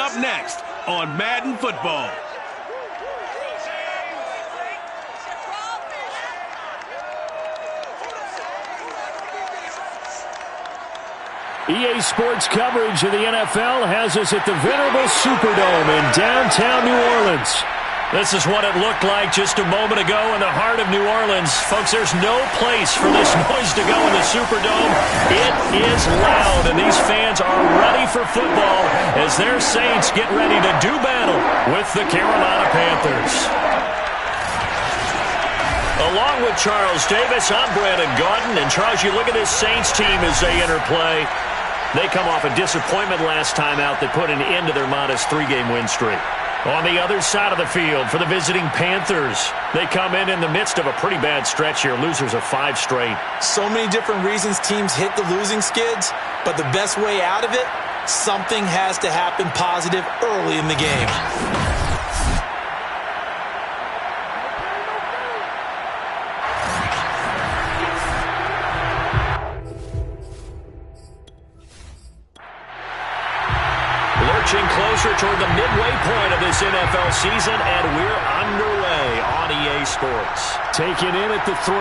up next on Madden Football. EA Sports coverage of the NFL has us at the venerable Superdome in downtown New Orleans. This is what it looked like just a moment ago in the heart of New Orleans. Folks, there's no place for this noise to go in the Superdome. It is loud, and these fans are ready for football as their Saints get ready to do battle with the Carolina Panthers. Along with Charles Davis, I'm Brandon Gaudin. And Charles, you look at this Saints team as they enter play. They come off a disappointment last time out that put an end to their modest 3-game win streak. On the other side of the field for the visiting Panthers, they come in the midst of a pretty bad stretch here, losers of 5 straight. So many different reasons teams hit the losing skids, but the best way out of it, something has to happen positive early in the game. Closer toward the midway point of this NFL season, and we're underway on EA Sports. Taken in at the 3.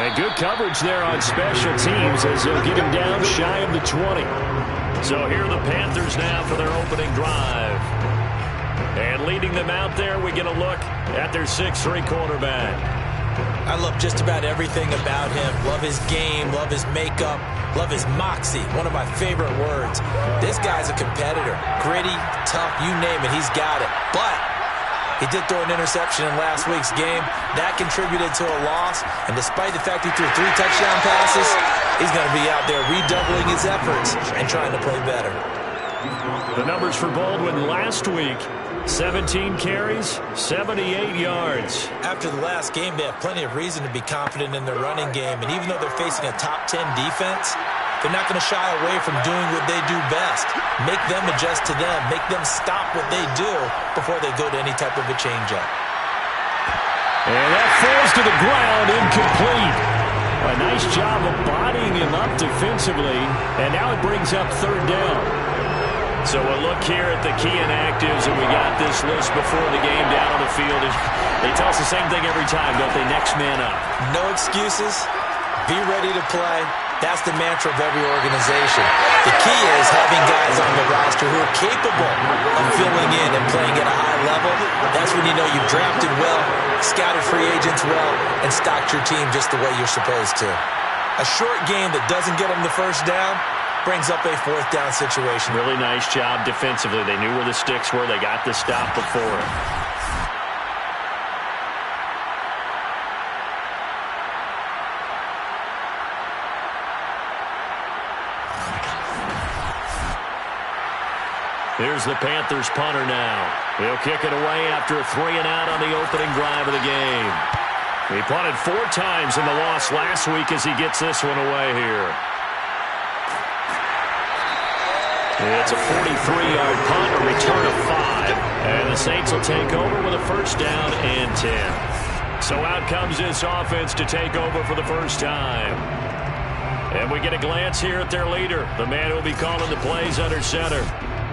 And good coverage there on special teams as they'll get him down shy of the 20. So here are the Panthers now for their opening drive. And leading them out there, we get a look at their 6'3" quarterback. I love just about everything about him. Love his game, love his makeup, love his moxie, one of my favorite words. This guy's a competitor. Gritty, tough, you name it, he's got it. But he did throw an interception in last week's game. That contributed to a loss. And despite the fact he threw 3 touchdown passes, he's going to be out there redoubling his efforts and trying to play better. The numbers for Baldwin last week: 17 carries, 78 yards. After the last game, they have plenty of reason to be confident in their running game. And even though they're facing a top 10 defense, they're not going to shy away from doing what they do best. Make them adjust to them. Make them stop what they do before they go to any type of a change-up. And that falls to the ground, incomplete. A nice job of bodying him up defensively. And now it brings up 3rd down. So a look here at the key inactives, and we got this list before the game down on the field. They tell us the same thing every time, don't they? Next man up. No excuses. Be ready to play. That's the mantra of every organization. The key is having guys on the roster who are capable of filling in and playing at a high level. That's when you know you've drafted well, scouted free agents well, and stocked your team just the way you're supposed to. A short game that doesn't get them the first down brings up a 4th down situation. Really nice job defensively. They knew where the sticks were. They got the stop before it. Here's the Panthers punter now. He'll kick it away after a 3-and-out on the opening drive of the game. He punted 4 times in the loss last week as he gets this one away here. It's a 43-yard punt, a return of 5. And the Saints will take over with a 1st down and 10. So out comes this offense to take over for the first time. And we get a glance here at their leader, the man who will be calling the plays under center.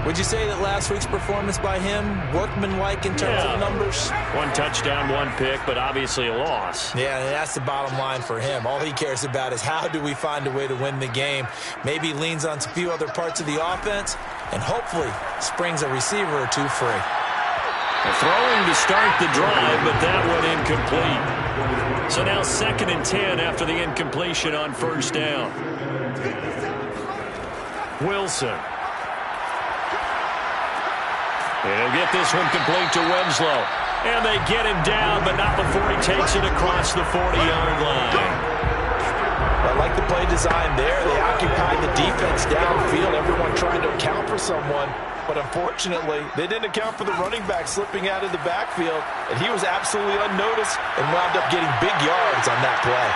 Would you say that last week's performance by him, workmanlike in terms of numbers? 1 touchdown, 1 pick, but obviously a loss. Yeah, that's the bottom line for him. All he cares about is how do we find a way to win the game. Maybe leans on a few other parts of the offense, and hopefully springs a receiver or 2 free. Throwing to start the drive, but that one incomplete. So now 2nd and 10 after the incompletion on 1st down. Wilson. And he'll get this one complete to Winslow. And they get him down, but not before he takes it across the 40-yard line. I like the play design there. They occupied the defense downfield, everyone trying to account for someone. But unfortunately, they didn't account for the running back slipping out of the backfield. And he was absolutely unnoticed and wound up getting big yards on that play.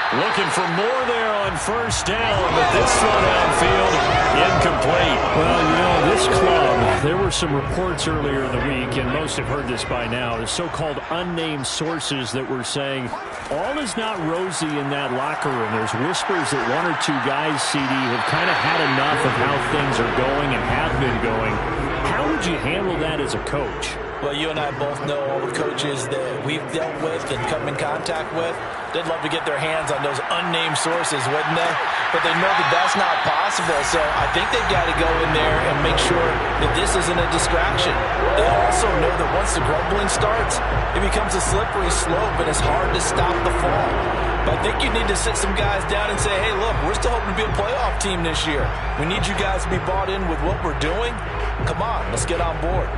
Looking for more there on 1st down, but this one outfield incomplete. Well, you know, this club There were some reports earlier in the week, and most have heard this by now, the so-called unnamed sources that were saying all is not rosy in that locker room. There's whispers that one or two guys, CD, have kind of had enough of how things are going and have been going. How would you handle that as a coach? Well, you and I both know all the coaches that we've dealt with and come in contact with. They'd love to get their hands on those unnamed sources, wouldn't they? But they know that that's not possible, so I think they've got to go in there and make sure that this isn't a distraction. They also know that once the grumbling starts, it becomes a slippery slope, and it's hard to stop the fall. But I think you need to sit some guys down and say, hey, look, we're still hoping to be a playoff team this year. We need you guys to be bought in with what we're doing. Come on, let's get on board.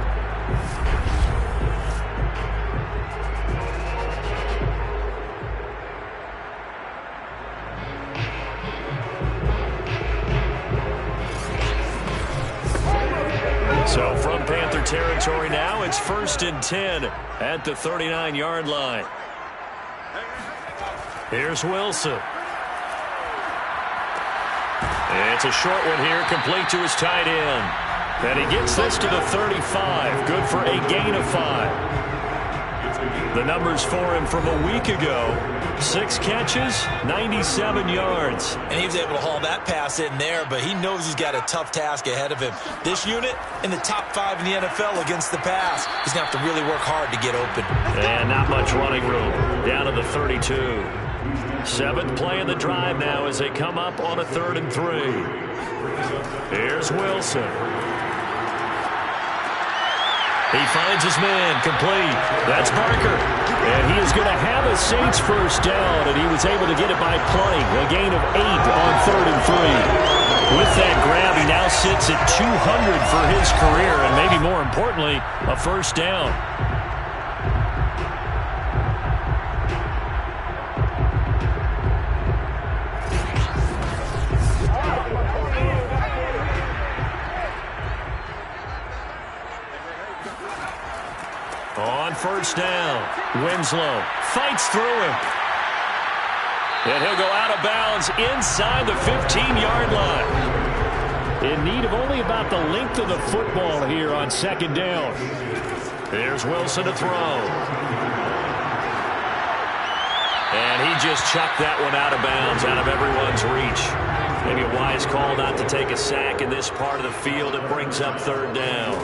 So from Panther territory now, it's 1st and 10 at the 39-yard line. Here's Wilson. It's a short one here, complete to his tight end. And he gets this to the 35, good for a gain of 5. The numbers for him from a week ago, 6 catches, 97 yards. And he was able to haul that pass in there, but he knows he's got a tough task ahead of him. This unit in the top 5 in the NFL against the pass. He's going to have to really work hard to get open. And not much running room. Down to the 32. 7th play in the drive now as they come up on a 3rd and 3. Here's Wilson. He finds his man, complete. That's Barker. And he is going to have a Saints first down, and he was able to get it by playing. A gain of 8 on 3rd and 3. With that grab, he now sits at 200 for his career, and maybe more importantly, a first down. On first down, Winslow fights through him. And he'll go out of bounds inside the 15-yard line. In need of only about the length of the football here on 2nd down. Here's Wilson to throw. And he just chucked that one out of bounds, out of everyone's reach. Maybe a wise call not to take a sack in this part of the field. It brings up 3rd down.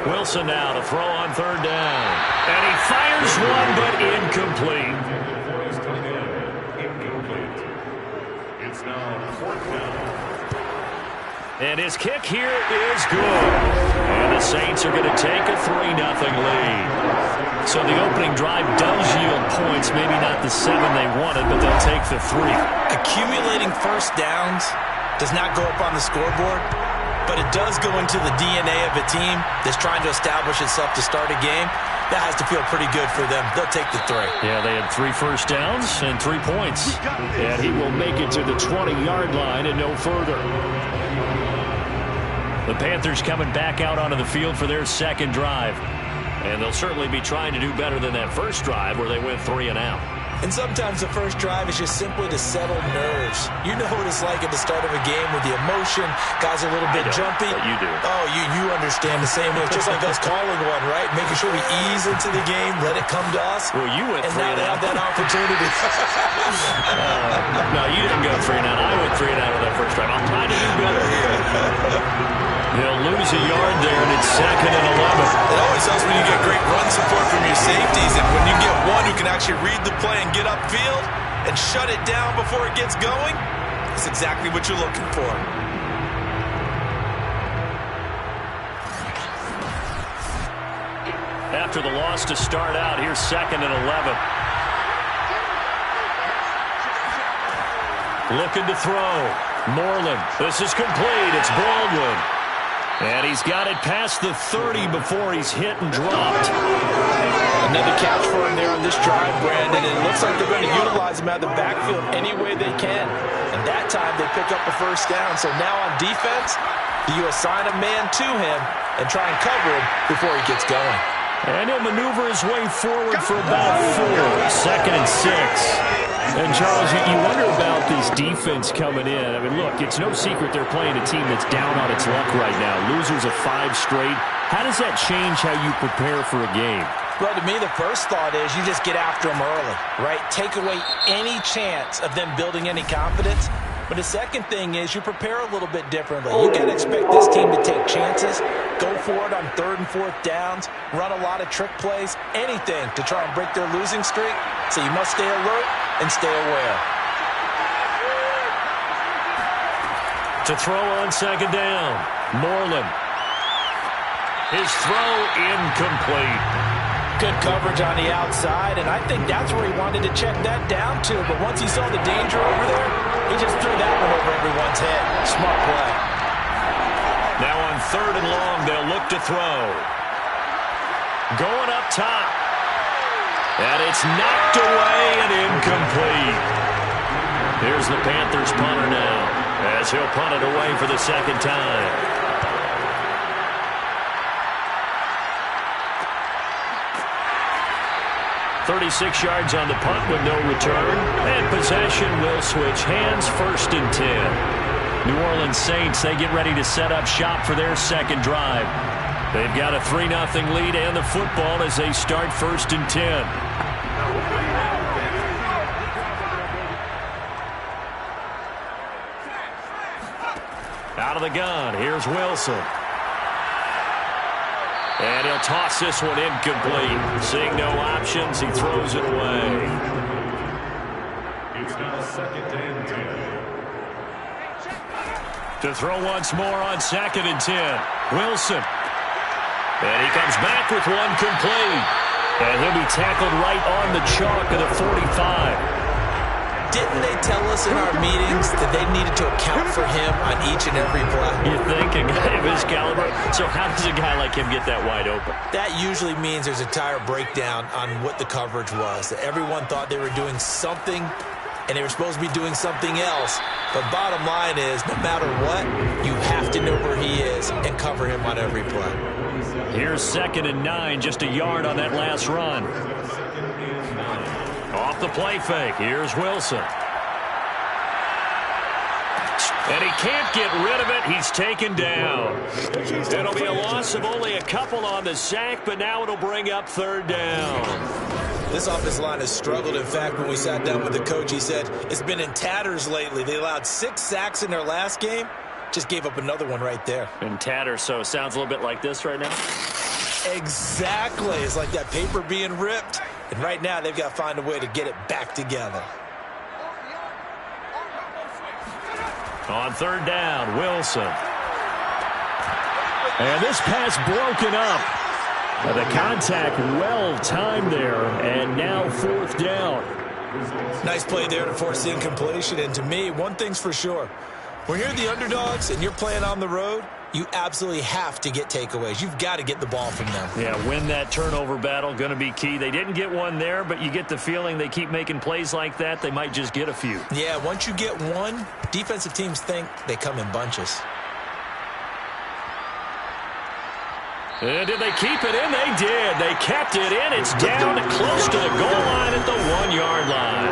Wilson now to throw on 3rd down. And he fires one, but incomplete. It's now 4th down. And his kick here is good. And the Saints are going to take a 3-0 lead. So the opening drive does yield points. Maybe not the 7 they wanted, but they'll take the 3. Accumulating first downs does not go up on the scoreboard, but it does go into the DNA of a team that's trying to establish itself to start a game. That has to feel pretty good for them. They'll take the 3. Yeah, they had 3 first downs and 3 points. And he will make it to the 20-yard line and no further. The Panthers coming back out onto the field for their 2nd drive. And they'll certainly be trying to do better than that first drive where they went 3 and out. And sometimes the first drive is just simply to settle nerves. You know what it's like at the start of a game with the emotion. Guys are a little bit jumpy. But you do. Oh, you understand the same way. It's just like us calling one, right? Making sure we ease into the game, let it come to us. Well, you went 3 and now and they out. have that opportunity. No, you didn't go 3 and out. I went 3 and out on that first drive. I'm trying to do better. They'll lose a yard there, and it's 2nd and 11. It always helps when you get great run support from your safeties, and when you get one who can actually read the play and get upfield and shut it down before it gets going, that's exactly what you're looking for. After the loss to start out, here's 2nd and 11. Looking to throw. Moreland. This is complete. It's Baldwin. And he's got it past the 30 before he's hit and dropped. Another catch for him there on this drive, Brandon. And it looks like they're going to utilize him out of the backfield any way they can. And that time they pick up a first down. So now on defense, you assign a man to him and try and cover him before he gets going. And he'll maneuver his way forward for about 4. 2nd and 6. And, Charles, you wonder about this defense coming in. I mean, look, it's no secret they're playing a team that's down on its luck right now. Losers of 5 straight. How does that change how you prepare for a game? Well, to me, the first thought is you just get after them early, right? Take away any chance of them building any confidence. But the second thing is you prepare a little bit differently. You got to expect this team to take chances, go for it on 3rd and 4th downs, run a lot of trick plays, anything to try and break their losing streak. So you must stay alert and stay aware. To throw on 2nd down, Moreland. His throw incomplete. Good coverage on the outside, and I think that's where he wanted to check that down to. But once he saw the danger over there, he just threw that one over everyone's head. Smart play. Now on 3rd and long, they'll look to throw. Going up top. And it's knocked away and incomplete. Here's the Panthers punter now, as he'll punt it away for the 2nd time. 36 yards on the punt with no return. And possession will switch hands, 1st and 10. New Orleans Saints, they get ready to set up shop for their 2nd drive. They've got a 3-0 lead and the football as they start 1st and 10. Out of the gun, here's Wilson. And he'll toss this one incomplete. Seeing no options, he throws it away. It's now 2nd and 10. To throw once more on 2nd and 10. Wilson. And he comes back with one complete. And he'll be tackled right on the chalk of the 45. Didn't they tell us in our meetings that they needed to account for him on each and every play? You think a guy of his caliber? So how does a guy like him get that wide open? That usually means there's a entire breakdown on what the coverage was. That everyone thought they were doing something, and they were supposed to be doing something else. But bottom line is, no matter what, you have to know where he is and cover him on every play. Here's 2nd and 9, just a yard on that last run. Off the play fake, here's Wilson. And he can't get rid of it. He's taken down. It'll be a loss of only a couple on the sack, but now it'll bring up 3rd down. This offensive line has struggled. In fact, when we sat down with the coach, he said it's been in tatters lately. They allowed 6 sacks in their last game. Just gave up another one right there. In tatters, so it sounds a little bit like this right now? Exactly. It's like that paper being ripped. And right now, they've got to find a way to get it back together. On 3rd down, Wilson. And this pass broken up. The contact well timed there. And now 4th down. Nice play there to force the incompletion. And to me, one thing's for sure. When you're the underdogs and you're playing on the road, you absolutely have to get takeaways. You've got to get the ball from them. Yeah, win that turnover battle, going to be key. They didn't get one there, but you get the feeling they keep making plays like that, they might just get a few. Yeah, once you get one, defensive teams think they come in bunches. And did they keep it in? They did. They kept it in. It's down close to the goal line at the 1-yard line.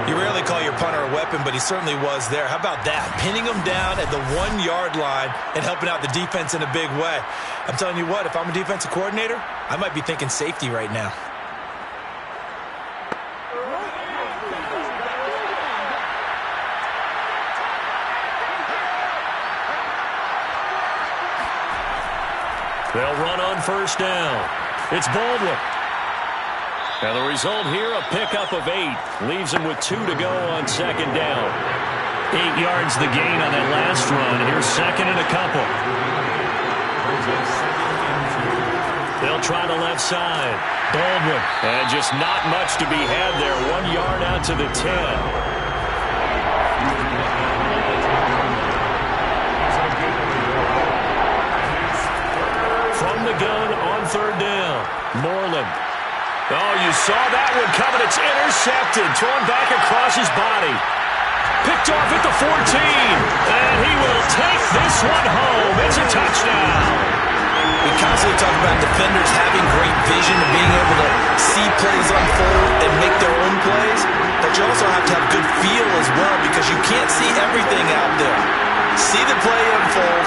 You rarely call your punter a weapon, but he certainly was there. How about that? Pinning him down at the 1-yard line and helping out the defense in a big way. I'm telling you what, if I'm a defensive coordinator, I might be thinking safety right now. They'll run on 1st down. It's Baldwin. And the result here, a pickup of 8. Leaves him with 2 to go on 2nd down. 8 yards the gain on that last run. Here's 2nd and a couple. They'll try the left side. Baldwin. And just not much to be had there. 1 yard out to the 10. From the gun on 3rd down. Moreland. Oh, you saw that one coming. It's intercepted. Thrown back across his body. Picked off at the 14. And he will take this one home. It's a touchdown. We constantly talk about on defenders having great vision and being able to see plays unfold and make their own plays, but you also have to have good feel as well because you can't see everything out there. See the play unfold,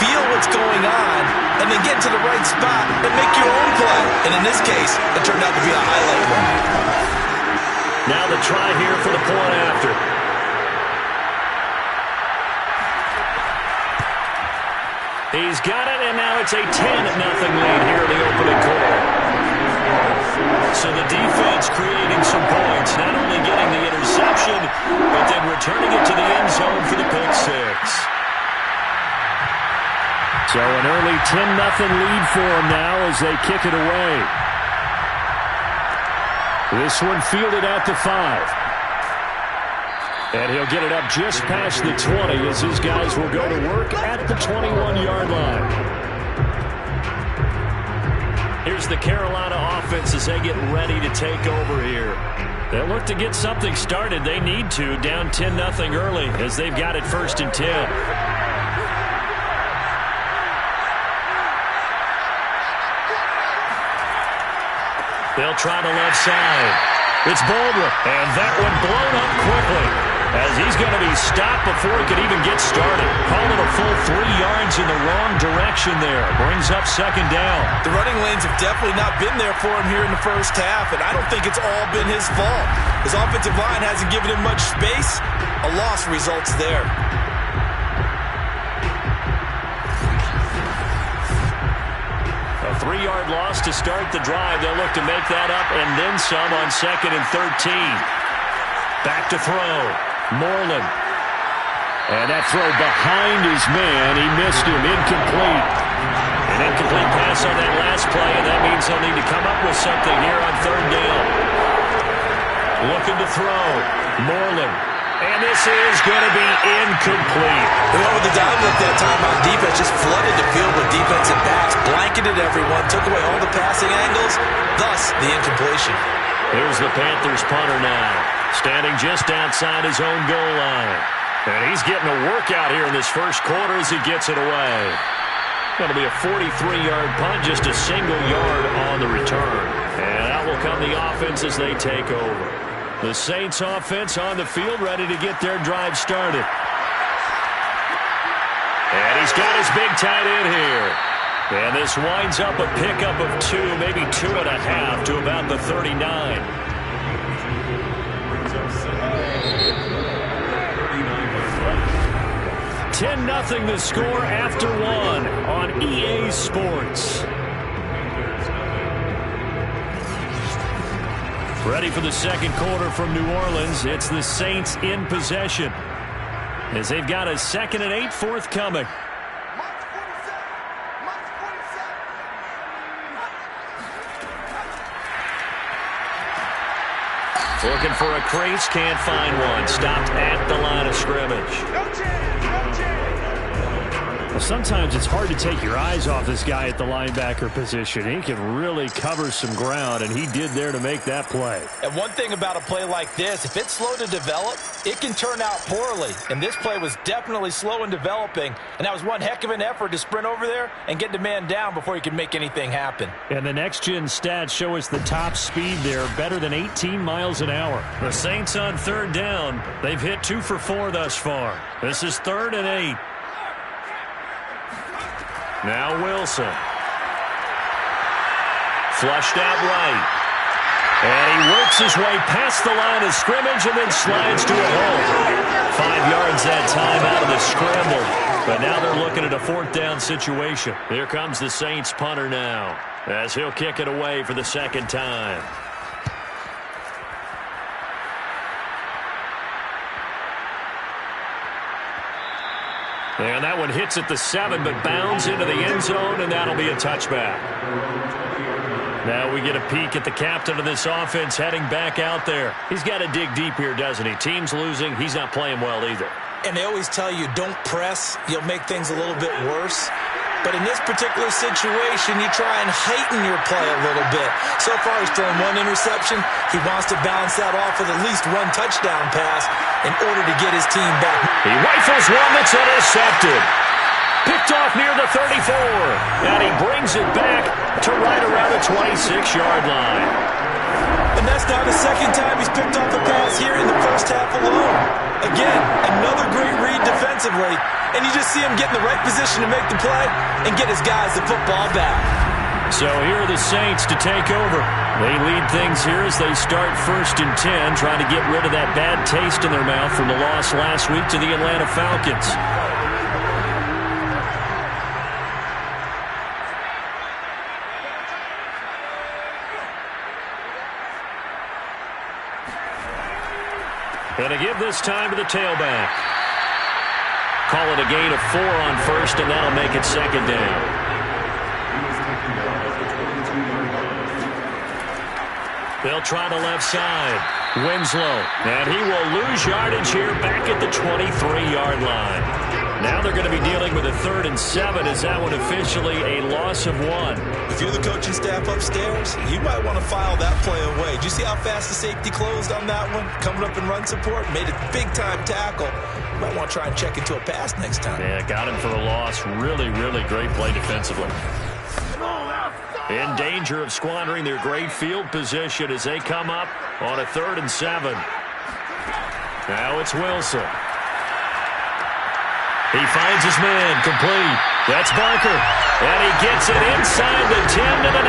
feel what's going on, and then get to the right spot and make your own play. And in this case, it turned out to be a highlight one. Now the try here for the point after. He's got it, and now it's a 10-0 lead here in the opening quarter. So the defense creating some points, not only getting the interception, but then returning it to the end zone for the pick six. So an early 10-0 lead for them now as they kick it away. This one fielded at the 5. And he'll get it up just past the 20 as his guys will go to work at the 21-yard line. Here's the Carolina offense as they get ready to take over here. They'll look to get something started. They need to, down 10-0 early as they've got it 1st and 10. They'll try the left side. It's Baldwin, and that one blown up quickly as he's going to be stopped before he could even get started. Call it a full 3 yards in the wrong direction there. Brings up 2nd down. The running lanes have definitely not been there for him here in the first half, and I don't think it's all been his fault. His offensive line hasn't given him much space. A loss results there. A 3-yard loss to start the drive. They'll look to make that up and then some on 2nd and 13. Back to throw. Moreland. And that throw behind his man. He missed him. Incomplete. An incomplete pass on that last play, and that means they'll need to come up with something here on 3rd down. Looking to throw. Moreland. And this is going to be incomplete. They went with the dive look that time on defense. Just flooded the field with defensive backs. Blanketed everyone. Took away all the passing angles. Thus, the incompletion. Here's the Panthers punter now. Standing just outside his own goal line. And he's getting a workout here in this first quarter as he gets it away. Going to be a 43-yard punt, just a single yard on the return. And out will come the offense as they take over. The Saints offense on the field ready to get their drive started. And he's got his big tight end here. And this winds up a pickup of 2, maybe 2.5 to about the 39. 10-0 the score after 1 on EA Sports. Ready for the second quarter from New Orleans. It's the Saints in possession as they've got a 2nd and 8 forthcoming. Looking for a crease, can't find one. Stopped at the line of scrimmage. Well, sometimes it's hard to take your eyes off this guy at the linebacker position. He can really cover some ground, and he did there to make that play. And one thing about a play like this, if it's slow to develop, it can turn out poorly. And this play was definitely slow in developing, and that was one heck of an effort to sprint over there and get the man down before he could make anything happen. And the next-gen stats show us the top speed there, better than 18 miles an hour. The Saints on 3rd down. They've hit 2 for 4 thus far. This is 3rd and 8. Now Wilson. Flushed out right. And he works his way past the line of scrimmage and then slides to a hole. 5 yards that time out of the scramble. But now they're looking at a 4th down situation. Here comes the Saints punter now as he'll kick it away for the 2nd time. And that one hits at the 7, but bounds into the end zone, and that'll be a touchback. Now we get a peek at the captain of this offense heading back out there. He's got to dig deep here, doesn't he? Team's losing. He's not playing well either. And they always tell you, don't press. You'll make things a little bit worse. But in this particular situation, you try and heighten your play a little bit. So far, he's thrown 1 interception. He wants to balance that off with at least 1 touchdown pass in order to get his team back. He rifles one that's intercepted. Picked off near the 35. and he brings it back to right around the 26-yard line. And that's now the second time he's picked off a pass here in the first half alone. Again, another great read defensively, and you just see him get in the right position to make the play and get his guys the football back. So here are the Saints to take over. They lead things here as they start 1st and 10, trying to get rid of that bad taste in their mouth from the loss last week to the Atlanta Falcons. Going to give this time to the tailback. Call it a gain of 4 on 1st, and that'll make it 2nd down. They'll try the left side. Winslow, and he will lose yardage here back at the 23-yard line. Now they're going to be dealing with a 3rd and 7. Is that one officially a loss of 1? If you're the coaching staff upstairs, you might want to file that play away. Did you see how fast the safety closed on that one? Coming up in run support, made a big-time tackle. You might want to try and check into a pass next time. Yeah, got him for a loss. Really, really great play defensively. In danger of squandering their great field position as they come up on a 3rd and 7. Now it's Wilson. He finds his man, complete. That's Barker. And he gets it inside the 10 to the 9.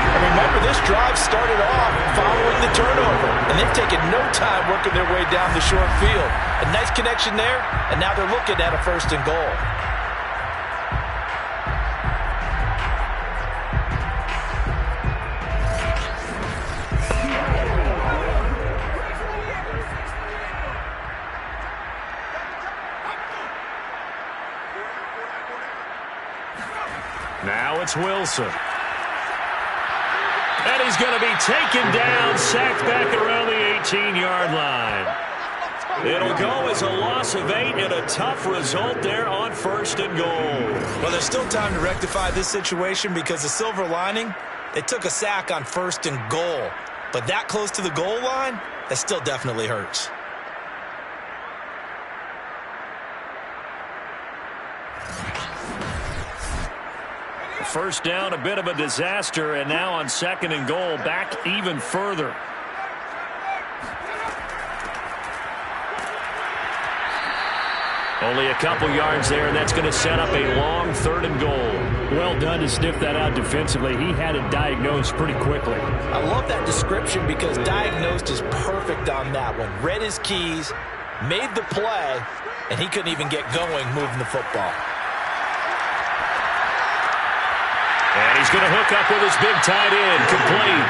And remember, this drive started off following the turnover. And they've taken no time working their way down the short field. A nice connection there, and now they're looking at a 1st and goal. Now it's Wilson. And he's going to be taken down, sacked back around the 18-yard line. It'll go as a loss of 8 and a tough result there on 1st and goal. Well, there's still time to rectify this situation because the silver lining, they took a sack on 1st and goal. But that close to the goal line, that still definitely hurts. First down, a bit of a disaster, and now on 2nd and goal, back even further. Only a couple yards there, and that's going to set up a long 3rd and goal. Well done to sniff that out defensively. He had it diagnosed pretty quickly. I love that description because diagnosed is perfect on that one. Read his keys, made the play, and he couldn't even get going moving the football. And he's going to hook up with his big tight end, complete.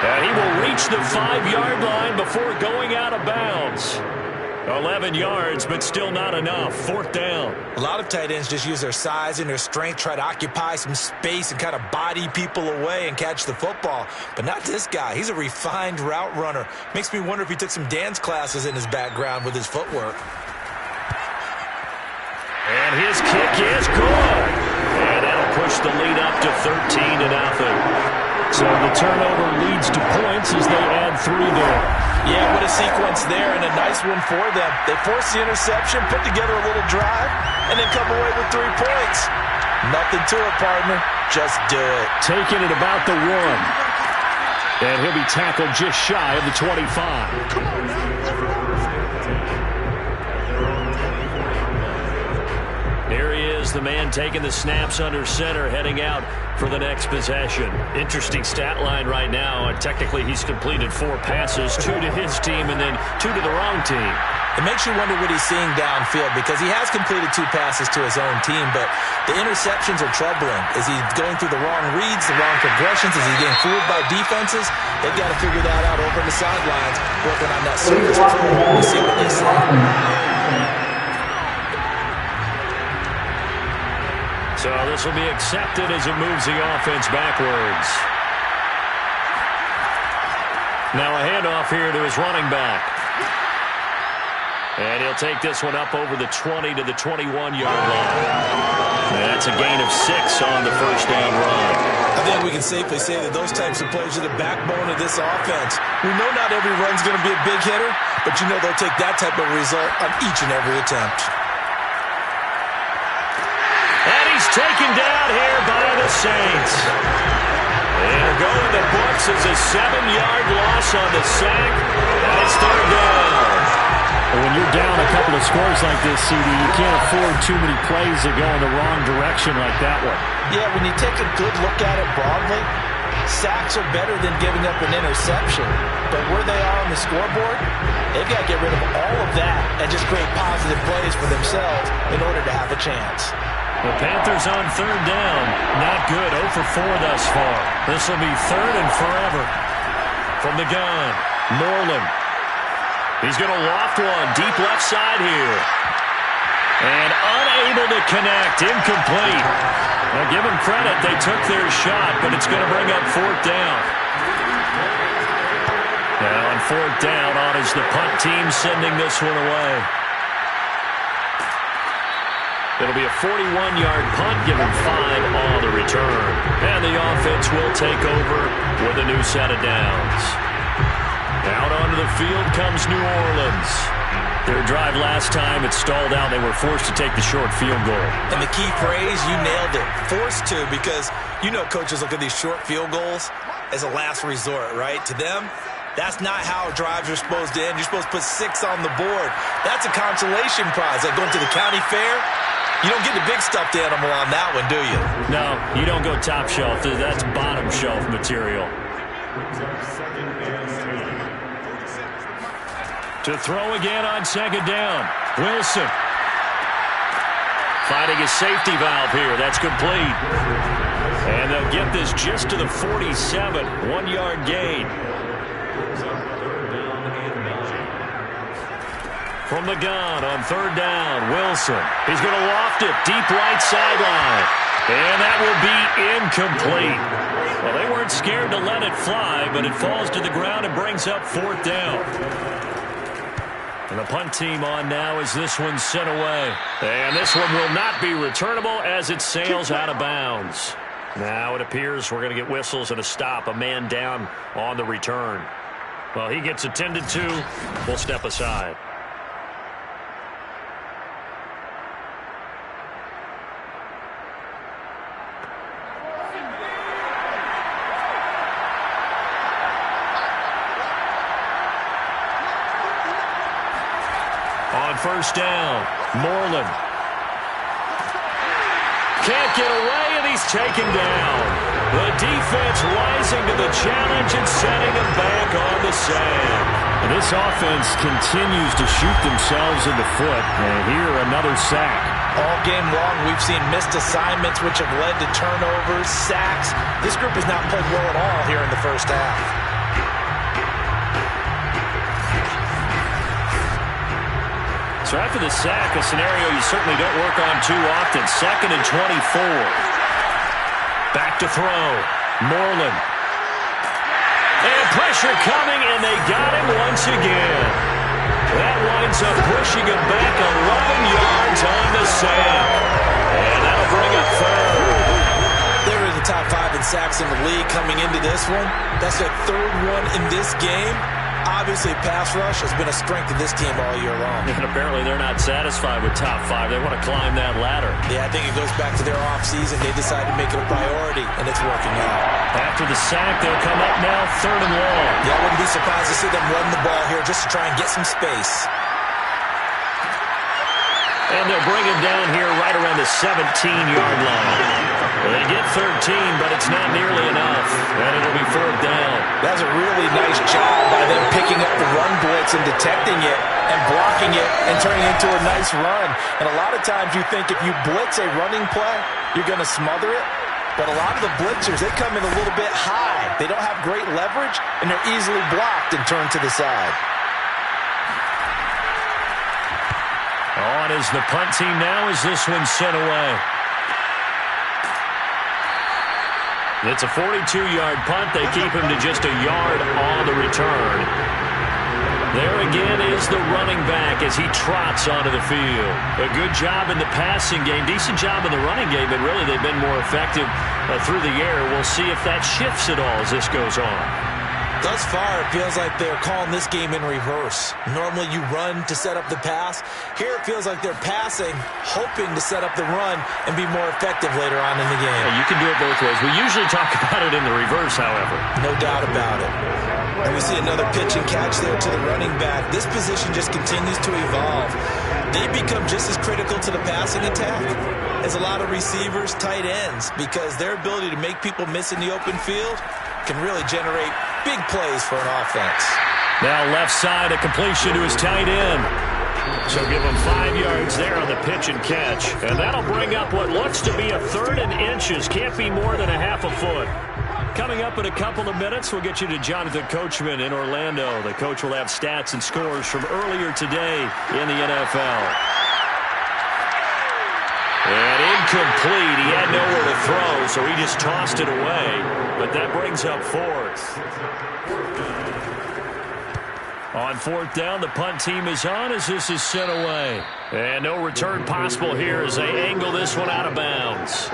And he will reach the 5-yard line before going out of bounds. 11 yards, but still not enough. 4th down. A lot of tight ends just use their size and their strength, try to occupy some space and kind of body people away and catch the football. But not this guy. He's a refined route runner. Makes me wonder if he took some dance classes in his background with his footwork. And his kick is good. And that'll push the lead up to 13-0. So the turnover leads to points as they add 3 there. Yeah, what a sequence there, and a nice one for them. They force the interception, put together a little drive, and then come away with 3 points. Nothing to it, partner. Just do it. Taking it about the 1. And he'll be tackled just shy of the 25. Come on now. Here he is, the man taking the snaps under center, heading out for the next possession. Interesting stat line right now. Technically, he's completed 4 passes, 2 to his team and then 2 to the wrong team. It makes you wonder what he's seeing downfield because he has completed 2 passes to his own team, but the interceptions are troubling. Is he going through the wrong reads, the wrong progressions? Is he getting fooled by defenses? They've got to figure that out over the sidelines, working on that surface. We'll see what they say. So this will be accepted as it moves the offense backwards. Now a handoff here to his running back. And he'll take this one up over the 20 to the 21-yard line. And that's a gain of 6 on the 1st down run. I think we can safely say that those types of plays are the backbone of this offense. We know not every run's going to be a big hitter, but you know they'll take that type of result on each and every attempt. taken down here by the Saints. And go in the books as a 7-yard loss on the sack. And it's third down. When you're down a couple of scores like this, CD, you can't afford too many plays that go in the wrong direction like that one. Yeah, when you take a good look at it broadly, sacks are better than giving up an interception. But where they are on the scoreboard, they've got to get rid of all of that and just create positive plays for themselves in order to have a chance. The Panthers on third down. Not good. 0 for 4 thus far. This will be third and forever. From the gun, Moreland. He's going to loft one. Deep left side here. And unable to connect. Incomplete. Now give them credit. They took their shot, but it's going to bring up fourth down. Now on fourth down, on is the punt team sending this one away. It'll be a 41-yard punt, given 5 on the return. And the offense will take over with a new set of downs. Out onto the field comes New Orleans. Their drive last time, it stalled out. They were forced to take the short field goal. And the key phrase, you nailed it. Forced to, because you know coaches look at these short field goals as a last resort, right? To them, that's not how drives are supposed to end. You're supposed to put 6 on the board. That's a consolation prize. Like going to the county fair, you don't get the big stuffed animal on that one, do you? No, you don't go top shelf. That's bottom shelf material. To throw again on second down. Wilson. Finding a safety valve here. That's complete. And they'll get this just to the 47. 1-yard gain. From the gun on third down, Wilson. He's going to loft it deep right sideline. And that will be incomplete. Well, they weren't scared to let it fly, but it falls to the ground and brings up fourth down. And the punt team on now as this one's sent away. And this one will not be returnable as it sails out of bounds. Now it appears we're going to get whistles and a stop. A man down on the return. Well, he gets attended to. We'll step aside. On first down, Moreland. Can't get away, and he's taken down. The defense rising to the challenge and setting him back on the sand. And this offense continues to shoot themselves in the foot. And here, another sack. All game long, we've seen missed assignments, which have led to turnovers, sacks. This group has not played well at all here in the first half. So after the sack, a scenario you certainly don't work on too often. 2nd and 24. Back to throw. Moreland. And pressure coming, and they got him once again. That winds up pushing him back 11 yards on the sack. And that'll bring up third. They were in the top 5 in sacks in the league coming into this one. That's their 3rd one in this game. Obviously, pass rush has been a strength of this team all year long. And apparently they're not satisfied with top 5. They want to climb that ladder. Yeah, I think it goes back to their offseason. They decided to make it a priority, and it's working out. After the sack, they'll come up now 3rd and long. Yeah, I wouldn't be surprised to see them run the ball here just to try and get some space. And they'll bring him down here right around the 17-yard line. Well, they get 13, but it's not nearly enough. And it'll be 4th down. That's a really nice job by them picking up the run blitz and detecting it and blocking it and turning it into a nice run. And a lot of times you think if you blitz a running play, you're going to smother it. But a lot of the blitzers, they come in a little bit high. They don't have great leverage, and they're easily blocked and turned to the side. On is the punt team now as this one's sent away. It's a 42-yard punt. They keep him to just a yard on the return. There again is the running back as he trots onto the field. A good job in the passing game. Decent job in the running game, but really they've been more effective through the air. We'll see if that shifts at all as this goes on. Thus far, it feels like they're calling this game in reverse. Normally you run to set up the pass. Here it feels like they're passing, hoping to set up the run and be more effective later on in the game. Yeah, you can do it both ways. We usually talk about it in the reverse, however. No doubt about it. And we see another pitch and catch there to the running back. This position just continues to evolve. They become just as critical to the passing attack as a lot of receivers, tight ends, because their ability to make people miss in the open field can really generate big plays for an offense. Now left side, a completion to his tight end. So give him 5 yards there on the pitch and catch. And that'll bring up what looks to be a 3rd and inches. Can't be more than a half a foot. Coming up in a couple of minutes, we'll get you to Jonathan Coachman in Orlando. The coach will have stats and scores from earlier today in the NFL. And incomplete. He had nowhere to throw, so he just tossed it away. But that brings up 4th. On 4th down, the punt team is on as this is sent away. And no return possible here as they angle this one out of bounds.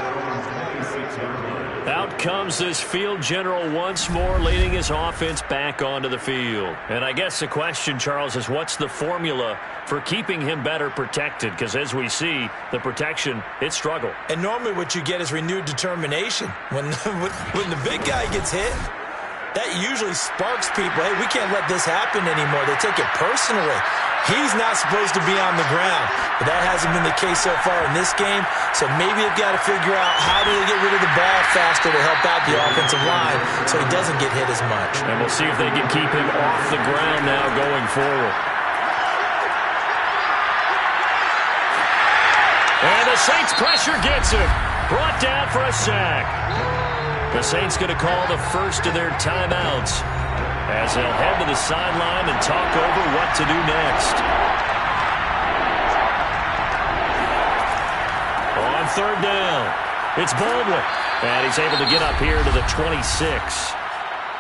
Out comes this field general once more, leading his offense back onto the field. And I guess the question, Charles, is what's the formula for keeping him better protected? Because as we see, the protection, it struggled. And normally what you get is renewed determination. When the big guy gets hit, that usually sparks people. Hey, we can't let this happen anymore. They take it personally. He's not supposed to be on the ground. But that hasn't been the case so far in this game. So maybe they've got to figure out how do they get rid of the ball faster to help out the offensive line so he doesn't get hit as much. And we'll see if they can keep him off the ground now going forward. And the Saints pressure gets him. Brought down for a sack. The Saints going to call the first of their timeouts as they'll head to the sideline and talk over what to do next. On 3rd down, it's Baldwin. And he's able to get up here to the 26.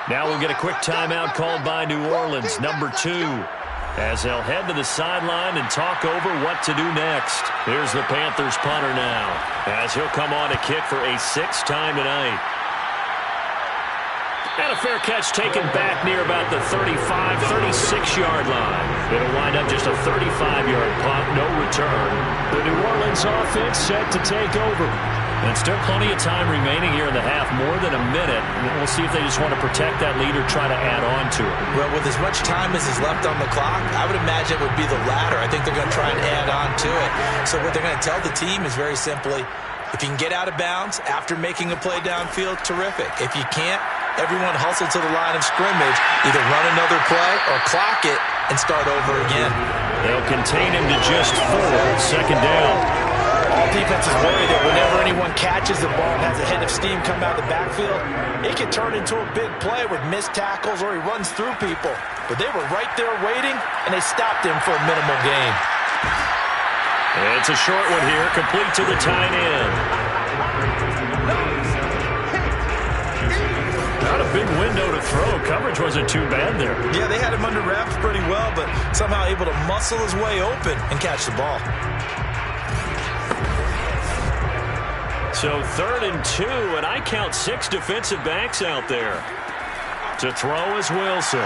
Now we'll get a quick timeout called by New Orleans, number 2. As they'll head to the sideline and talk over what to do next. Here's the Panthers punter now, as he'll come on to kick for a 6th time tonight. And a fair catch taken back near about the 35, 36-yard line. It'll wind up just a 35-yard punt, no return. The New Orleans offense set to take over. And still plenty of time remaining here in the half, more than a minute. We'll see if they just want to protect that lead or try to add on to it. Well, with as much time as is left on the clock, I would imagine it would be the latter. I think they're going to try and add on to it. So what they're going to tell the team is very simply, if you can get out of bounds after making a play downfield, terrific. If you can't, everyone hustle to the line of scrimmage, either run another play or clock it and start over again. They'll contain him to just 4, 2nd down. All defenses worry that whenever anyone catches the ball and has a head of steam come out of the backfield, it can turn into a big play with missed tackles or he runs through people. But they were right there waiting, and they stopped him for a minimal gain. It's a short one here, complete to the tight end. Not a big window to throw. Coverage wasn't too bad there. Yeah, they had him under wraps pretty well, but somehow able to muscle his way open and catch the ball. So 3rd and 2, and I count 6 defensive backs out there. To throw is Wilson.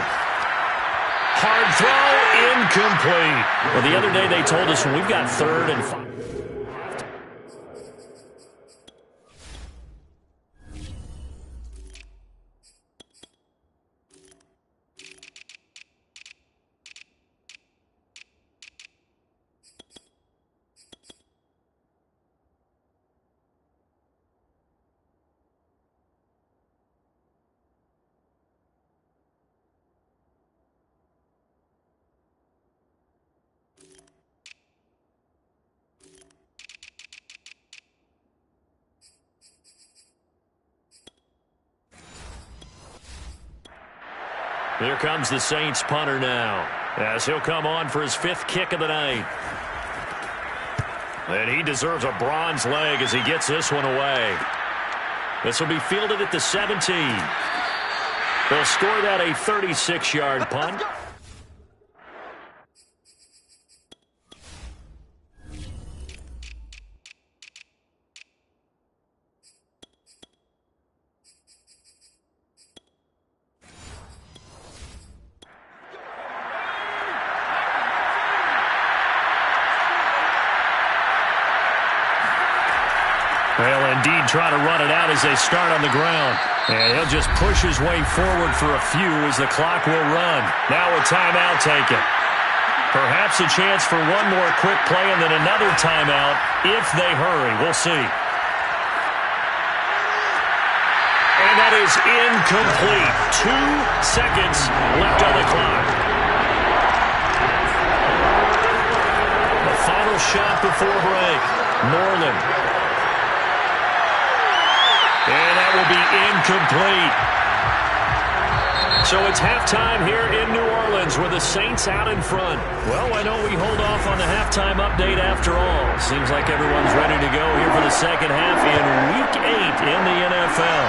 Hard throw, incomplete. Well, the other day they told us when we've got 3rd and 5. Here comes the Saints punter now, as he'll come on for his 5th kick of the night. And he deserves a bronze leg as he gets this one away. This will be fielded at the 17. They'll score that a 36-yard punt. Well, indeed, trying to run it out as they start on the ground. And he'll just push his way forward for a few as the clock will run. Now a timeout taken. Perhaps a chance for one more quick play and then another timeout if they hurry. We'll see. And that is incomplete. 2 seconds left on the clock. The final shot before break. Norland. And that will be incomplete. So it's halftime here in New Orleans with the Saints out in front. Well, why don't we hold off on the halftime update after all? Seems like everyone's ready to go here for the second half in Week 8 in the NFL.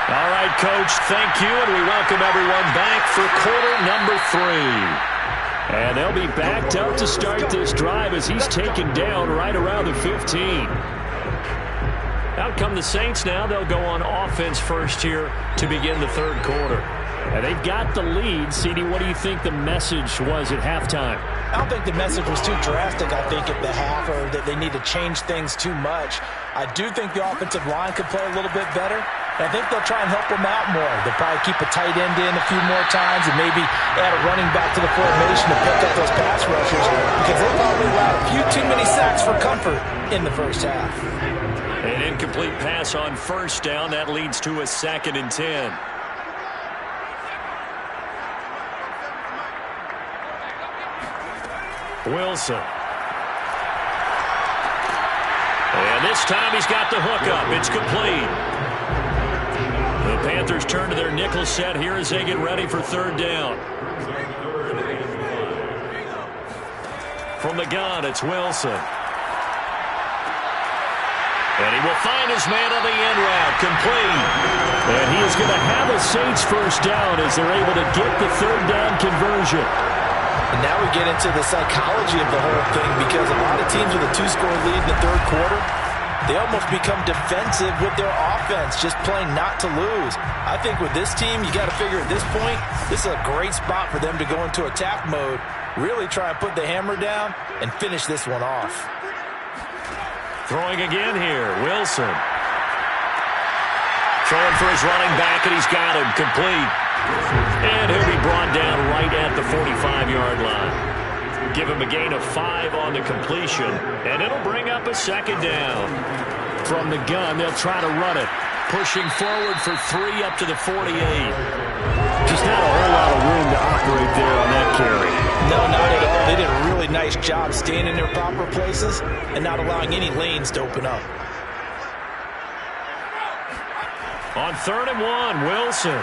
All right, Coach, thank you, and we welcome everyone back for quarter number 3. And they'll be backed up to start this drive as he's taken down right around the 15. Out come the Saints now. They'll go on offense first here to begin the third quarter. And they've got the lead. CD, what do you think the message was at halftime? I don't think the message was too drastic, I think, at the half, or that they need to change things too much. I do think the offensive line could play a little bit better. And I think they'll try and help them out more. They'll probably keep a tight end in a few more times and maybe add a running back to the formation to pick up those pass rushers because they probably allowed a few too many sacks for comfort in the first half. An incomplete pass on first down. That leads to a 2nd and 10. Wilson. And this time he's got the hook up. It's complete. The Panthers turn to their nickel set here as they get ready for third down. From the gun, it's Wilson. And he will find his man on the end route, complete. And he is going to have a Saints first down as they're able to get the third down conversion. And now we get into the psychology of the whole thing because a lot of teams with a 2-score lead in the third quarter, they almost become defensive with their offense, just playing not to lose. I think with this team, you got to figure at this point, this is a great spot for them to go into attack mode, really try and put the hammer down and finish this one off. Throwing again here, Wilson. Throwing for his running back, and he's got him complete. And he'll be brought down right at the 45-yard line. Give him a gain of 5 on the completion, and it'll bring up a 2nd down. From the gun, they'll try to run it. Pushing forward for 3 up to the 48. Just not a whole lot of room to operate there on that carry. No, not at all. They did a really nice job staying in their proper places and not allowing any lanes to open up. On 3rd and 1, Wilson.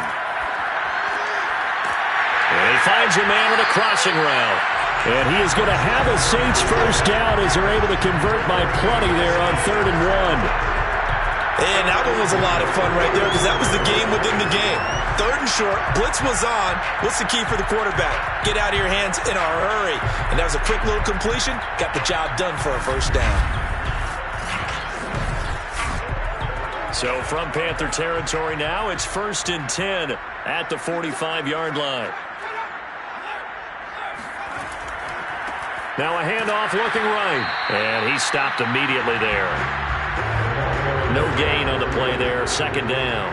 And he finds a man with a crossing route. And he is going to have a Saints first down as they're able to convert by plenty there on 3rd and 1. And that one was a lot of fun right there because that was the game within the game. 3rd and short, blitz was on. What's the key for the quarterback? Get out of your hands in a hurry. And that was a quick little completion. Got the job done for a first down. So from Panther territory now, it's 1st and 10 at the 45-yard line. Now a handoff looking right. And he stopped immediately there. No gain on the play there. 2nd down.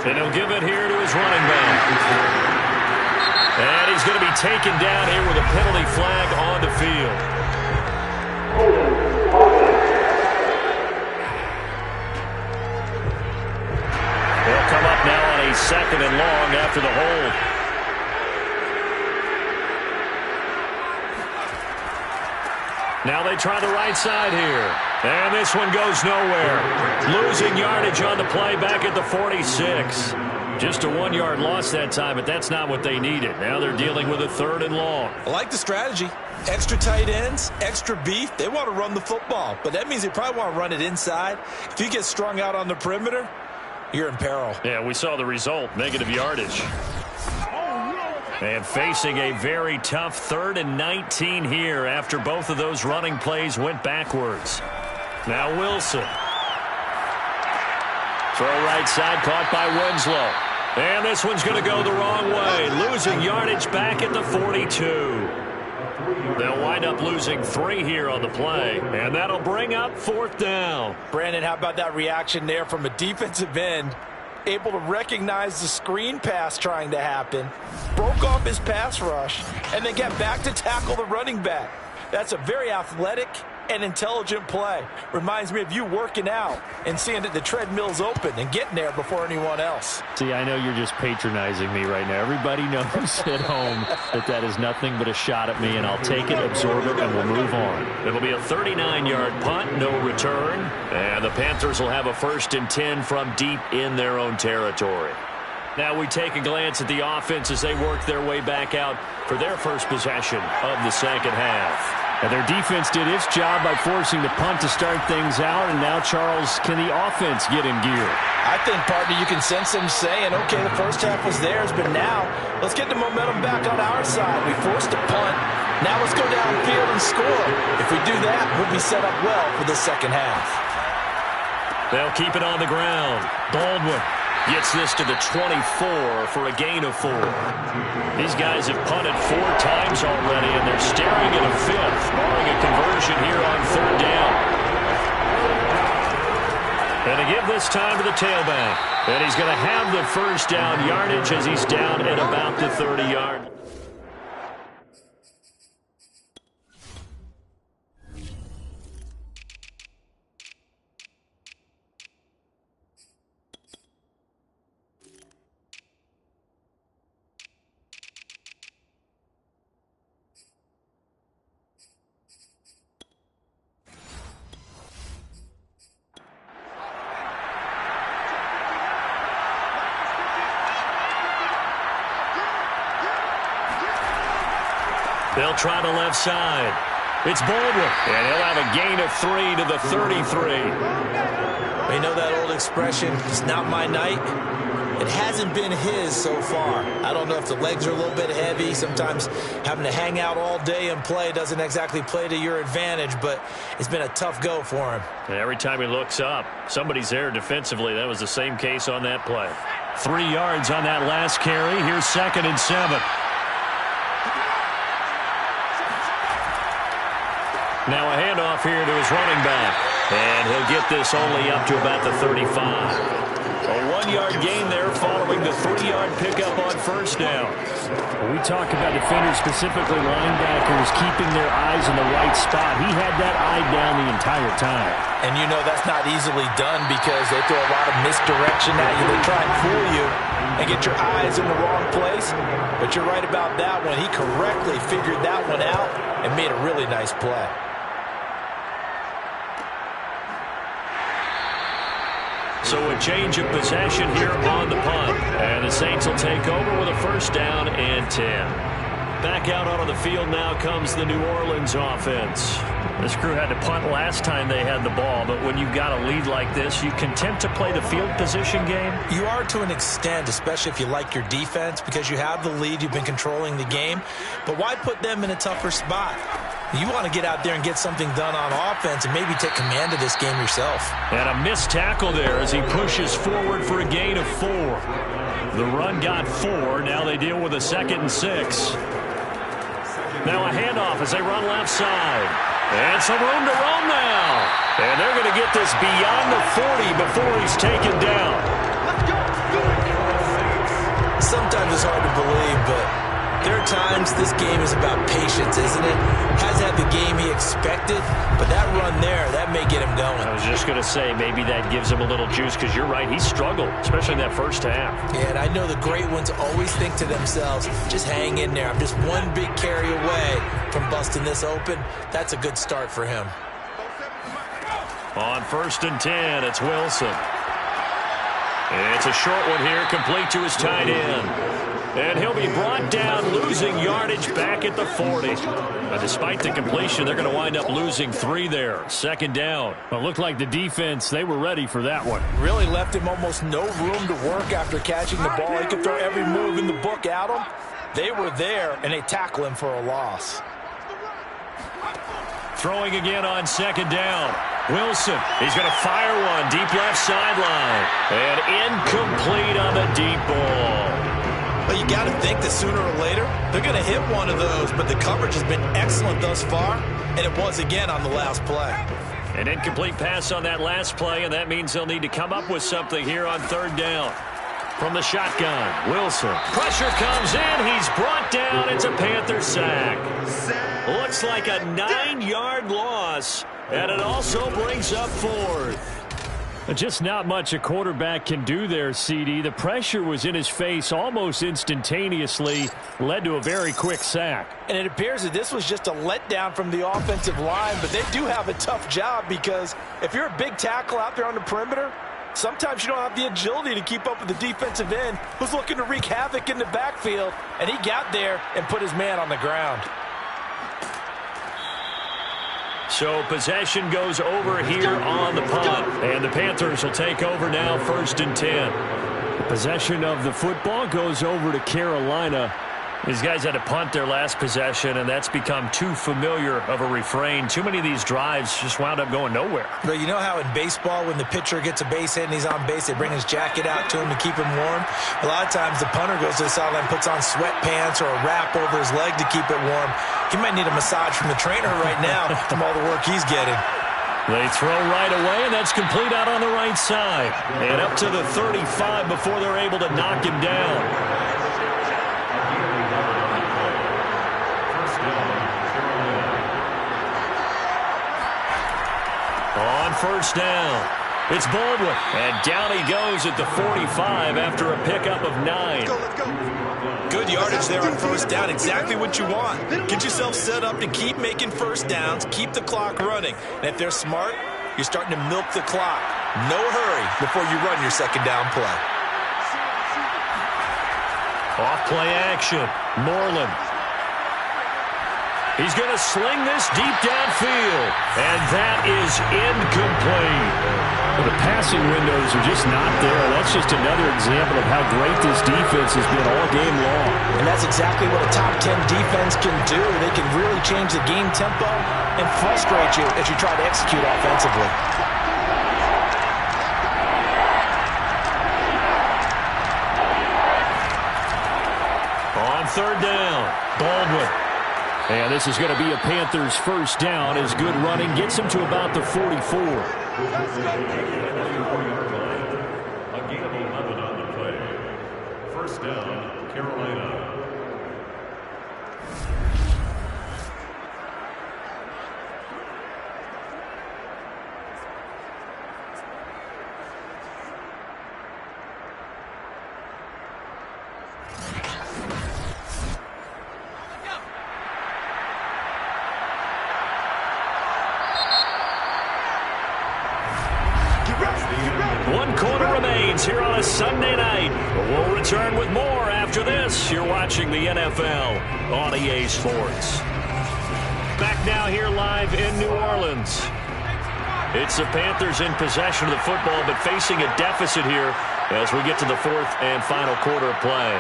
And he'll give it here to his running back. And he's going to be taken down here with a penalty flag on the field. They'll come up now on a 2nd and long after the hold. Now they try the right side here. And this one goes nowhere. Losing yardage on the play back at the 46. Just a 1-yard loss that time, but that's not what they needed. Now they're dealing with a 3rd and long. I like the strategy. Extra tight ends, extra beef. They want to run the football, but that means they probably want to run it inside. If you get strung out on the perimeter, you're in peril. Yeah, we saw the result. Negative yardage. And facing a very tough 3rd and 19 here after both of those running plays went backwards. Now Wilson. Throw right side caught by Winslow. And this one's going to go the wrong way, losing yardage back at the 42. They'll wind up losing 3 here on the play, and that'll bring up 4th down. Brandon, how about that reaction there from a defensive end? Able to recognize the screen pass trying to happen, broke off his pass rush, and then get back to tackle the running back. That's a very athletic and intelligent play. Reminds me of you working out and seeing that the treadmill's open and getting there before anyone else. See, I know you're just patronizing me right now. Everybody knows at home that that is nothing but a shot at me, and I'll take it, absorb it, and we'll move on. It'll be a 39-yard punt, no return, and the Panthers will have a 1st and 10 from deep in their own territory. Now we take a glance at the offense as they work their way back out for their first possession of the second half. And their defense did its job by forcing the punt to start things out, and now, Charles, can the offense get in gear? I think, partner, you can sense them saying, okay, the first half was theirs, but now let's get the momentum back on our side. We forced a punt. Now let's go downfield and score. If we do that, we'll be set up well for the second half. They'll keep it on the ground. Baldwin gets this to the 24 for a gain of 4. These guys have punted 4 times already, and they're staring at a 5th, barring a conversion here on 3rd down. And to give this time to the tailback. And he's going to have the first down yardage as he's down at about the 30-yard. They'll try the left side. It's Baldwin, and he'll have a gain of 3 to the 33. You know that old expression, it's not my night? It hasn't been his so far. I don't know if the legs are a little bit heavy. Sometimes having to hang out all day and play doesn't exactly play to your advantage, but it's been a tough go for him. And every time he looks up, somebody's there defensively. That was the same case on that play. 3 yards on that last carry. Here's 2nd and 7. Now a handoff here to his running back. And he'll get this only up to about the 35. A 1-yard gain there following the 3-yard pickup on 1st down. When we talk about defenders, specifically linebackers, keeping their eyes in the right spot, he had that eye down the entire time. And you know that's not easily done because they throw a lot of misdirection at you. They try and fool you and get your eyes in the wrong place. But you're right about that one. He correctly figured that one out and made a really nice play. So a change of possession here on the punt. And the Saints will take over with a 1st down and 10. Back out onto the field now comes the New Orleans offense. This crew had to punt last time they had the ball, but when you've got a lead like this, you content to play the field position game? You are to an extent, especially if you like your defense, because you have the lead, you've been controlling the game. But why put them in a tougher spot? You want to get out there and get something done on offense and maybe take command of this game yourself. And a missed tackle there as he pushes forward for a gain of 4. The run got 4. Now they deal with a 2nd and 6. Now a handoff as they run left side. And some room to run now. And they're going to get this beyond the 40 before he's taken down. Sometimes it's hard to believe, but there are times this game is about patience, isn't it? Hasn't had the game he expected, but that run there, that may get him going. I was just going to say, maybe that gives him a little juice, because you're right, he struggled, especially in that first half. Yeah, and I know the great ones always think to themselves, just hang in there. I'm just one big carry away from busting this open. That's a good start for him. On 1st and 10, it's Wilson. It's a short one here, complete to his tight end. And he'll be brought down, losing yardage back at the 40. But despite the completion, they're going to wind up losing 3 there. 2nd down. Well, it looked like the defense, they were ready for that one. Really left him almost no room to work after catching the ball. He could throw every move in the book at him. They were there, and they tackle him for a loss. Throwing again on 2nd down. Wilson, he's going to fire one deep left sideline. And incomplete on the deep ball. Well, you got to think that sooner or later they're going to hit one of those, but the coverage has been excellent thus far, and it was again on the last play. An incomplete pass on that last play, and that means they'll need to come up with something here on third down. From the shotgun, Wilson. Pressure comes in. He's brought down. It's a Panther sack. Looks like a 9-yard loss, and it also brings up fourth. Just not much a quarterback can do there, CD. The pressure was in his face almost instantaneously, led to a very quick sack. And it appears that this was just a letdown from the offensive line, but they do have a tough job because if you're a big tackle out there on the perimeter, sometimes you don't have the agility to keep up with the defensive end who's looking to wreak havoc in the backfield, and he got there and put his man on the ground. So possession goes over here on the punt. And the Panthers will take over now, 1st and 10. The possession of the football goes over to Carolina. These guys had to punt their last possession, and that's become too familiar of a refrain. Too many of these drives just wound up going nowhere. But you know how in baseball, when the pitcher gets a base hit and he's on base, they bring his jacket out to him to keep him warm? A lot of times the punter goes to the sideline, puts on sweatpants or a wrap over his leg to keep it warm. He might need a massage from the trainer right now from all the work he's getting. They throw right away, and that's complete out on the right side. And up to the 35 before they're able to knock him down. On 1st down, it's Baldwin. And down he goes at the 45 after a pickup of 9. Let's go. Good yardage there on 1st down. Exactly what you want. Get yourself set up to keep making 1st downs, keep the clock running. And if they're smart, you're starting to milk the clock. No hurry before you run your 2nd down play. Off play action. Moreland. He's going to sling this deep downfield. And that is incomplete. Well, the passing windows are just not there. That's just another example of how great this defense has been all game long. And that's exactly what a top 10 defense can do. They can really change the game tempo and frustrate you as you try to execute offensively. On 3rd down, Baldwin. And this is going to be a Panthers 1st down as good running gets him to about the 44. A gain of 11 on the play. 1st down, Carolina. One quarter remains here on a Sunday night. We'll return with more after this. You're watching the NFL on EA Sports. Back now here live in New Orleans. It's the Panthers in possession of the football, but facing a deficit here as we get to the 4th and final quarter of play.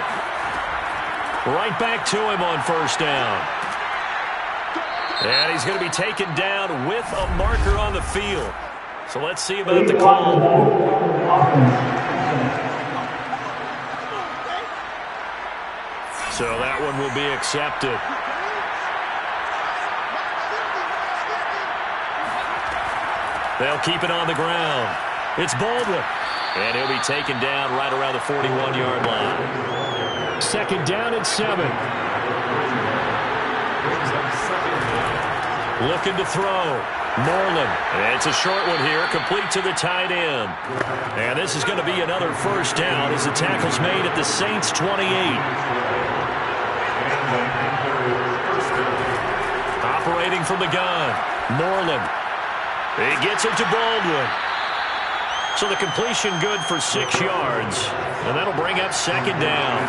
Right back to him on 1st down. And he's going to be taken down with a marker on the field. So let's see about the call. So that one will be accepted. They'll keep it on the ground. It's Baldwin. And he'll be taken down right around the 41-yard line. 2nd down and 7. Looking to throw. Moreland. And it's a short one here, complete to the tight end. And this is going to be another 1st down as the tackle's made at the Saints' 28. Operating from the gun. Moreland. He gets it to Baldwin. So the completion good for 6 yards. And that'll bring up 2nd down.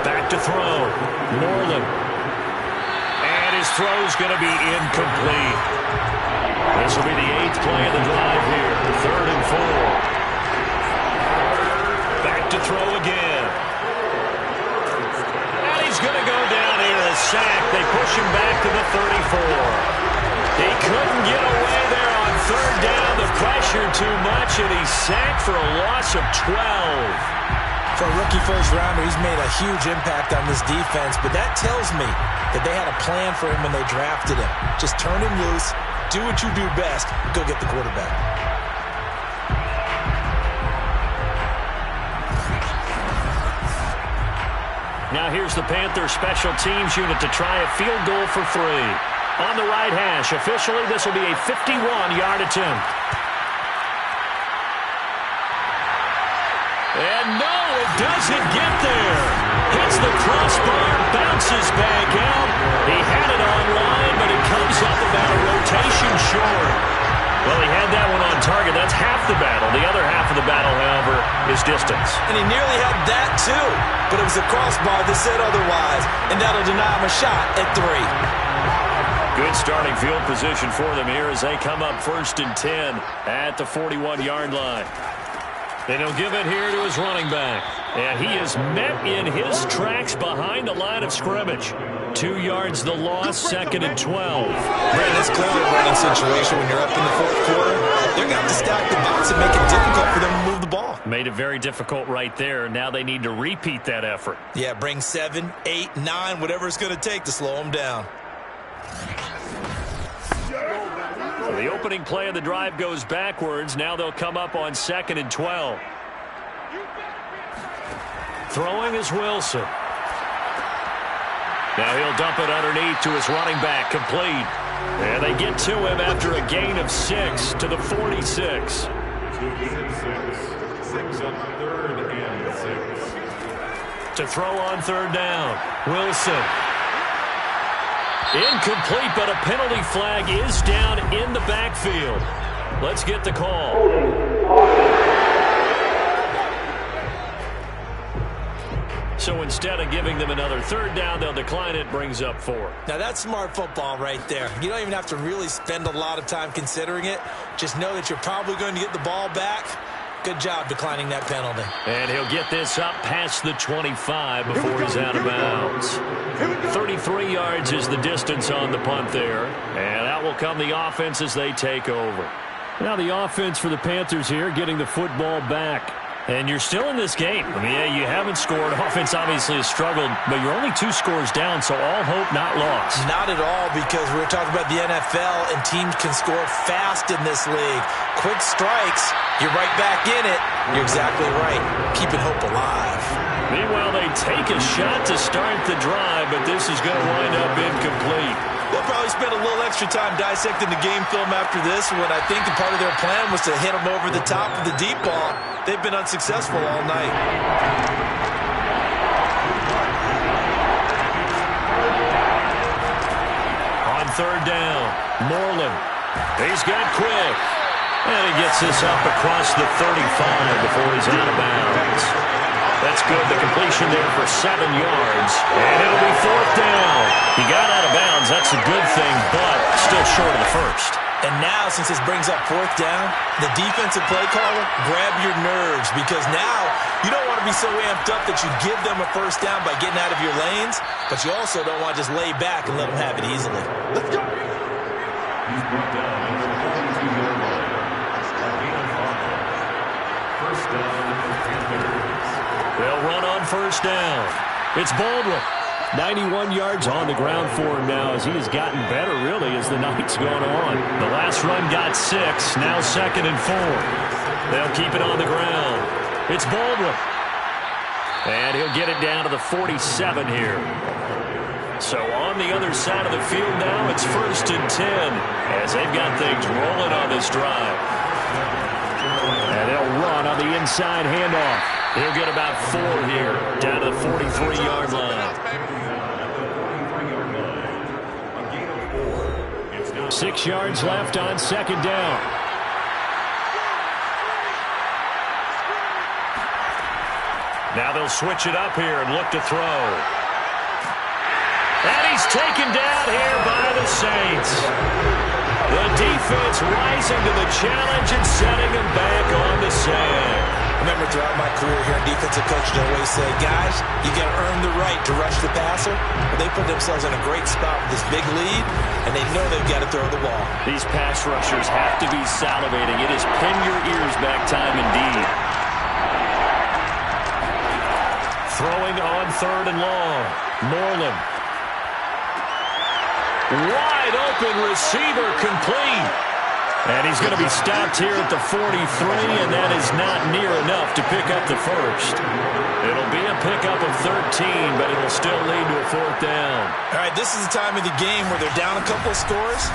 Back to throw. Moreland. And his throw's going to be incomplete. This will be the 8th play of the drive here. 3rd and 4. Back to throw again. And he's going to go down here. A sack. They put push him back to the 34. He couldn't get away there on third down. The pressure too much, and he's sacked for a loss of 12. For a rookie first-rounder, he's made a huge impact on this defense, but that tells me that they had a plan for him when they drafted him. Just turn him loose, do what you do best, go get the quarterback. Now here's the Panthers special teams unit to try a field goal for 3. On the right hash, officially this will be a 51-yard attempt. And no, it doesn't get there. Hits the crossbar, bounces back out. He had it online, but it comes up about a rotation short. Well, he had that one on target. That's half the battle. The other half of the battle, however, is distance. And he nearly had that, too. But it was a crossbar that said otherwise. And that'll deny him a shot at 3. Good starting field position for them here as they come up 1st and 10 at the 41-yard line. And he'll give it here to his running back. And he is met in his tracks behind the line of scrimmage. 2 yards the loss, 2nd and 12. Brandon, it's clearly a running situation when you're up in the 4th quarter. They're going to have to stack the box and make it difficult for them to move the ball. Made it very difficult right there. Now they need to repeat that effort. Yeah, bring 7, 8, 9, whatever it's going to take to slow them down. So the opening play of the drive goes backwards. Now they'll come up on 2nd and 12. Throwing is Wilson. Now he'll dump it underneath to his running back, complete. And they get to him after a gain of 6 to the 46. 2 gain of 6. 6 on 3rd and 6. To throw on 3rd down, Wilson. Incomplete, but a penalty flag is down in the backfield. Let's get the call. So instead of giving them another 3rd down, they'll decline it, brings up 4. Now that's smart football right there. You don't even have to really spend a lot of time considering it. Just know that you're probably going to get the ball back. Good job declining that penalty. And he'll get this up past the 25 before he's out of bounds. 33 yards is the distance on the punt there. And out will come the offense as they take over. Now the offense for the Panthers here, getting the football back. And you're still in this game. I mean, yeah, you haven't scored. Offense obviously has struggled, but you're only 2 scores down, so all hope not lost. Not at all, because we're talking about the NFL, and teams can score fast in this league. Quick strikes, you're right back in it. You're exactly right. Keeping hope alive. Meanwhile, they take a shot to start the drive, but this is going to wind up incomplete. They'll probably spend a little extra time dissecting the game film after this when I think a part of their plan was to hit them over the top of the deep ball. They've been unsuccessful all night. On 3rd down, Moreland. He's got quick. And he gets this up across the 35 before he's out of bounds. That's good. The completion there for 7 yards. And it'll be 4th down. He got out of bounds. That's a good thing, but still short of the first. And now, since this brings up 4th down, the defensive play caller, grab your nerves, because now you don't want to be so amped up that you give them a 1st down by getting out of your lanes, but you also don't want to just lay back and let them have it easily. Let's go. He's brought down at the 42-yard line. Gain of 5. 1st down for Panthers. They'll run on 1st down. It's Baldwin. 91 yards on the ground for him now as he has gotten better, really, as the night's gone on. The last run got 6, now 2nd and 4. They'll keep it on the ground. It's Baldwin. And he'll get it down to the 47 here. So on the other side of the field now, it's 1st and 10 as they've got things rolling on this drive. And they'll run on the inside handoff. He'll get about 4 here, down to the 43-yard line. 6 yards left on 2nd down. Now they'll switch it up here and look to throw. And he's taken down here by the Saints. The defense rising to the challenge and setting him back on the sand. I remember throughout my career here in defensive coaching, I always say, guys, you got to earn the right to rush the passer. But they put themselves in a great spot with this big lead, and they know they've got to throw the ball. These pass rushers have to be salivating. It is pin your ears back time indeed. Throwing on 3rd and long. Moreland. Wide open receiver complete. And he's going to be stopped here at the 43, and that is not near enough to pick up the first. It'll be a pickup of 13, but it'll still lead to a 4th down. All right, this is the time of the game where they're down a couple of scores,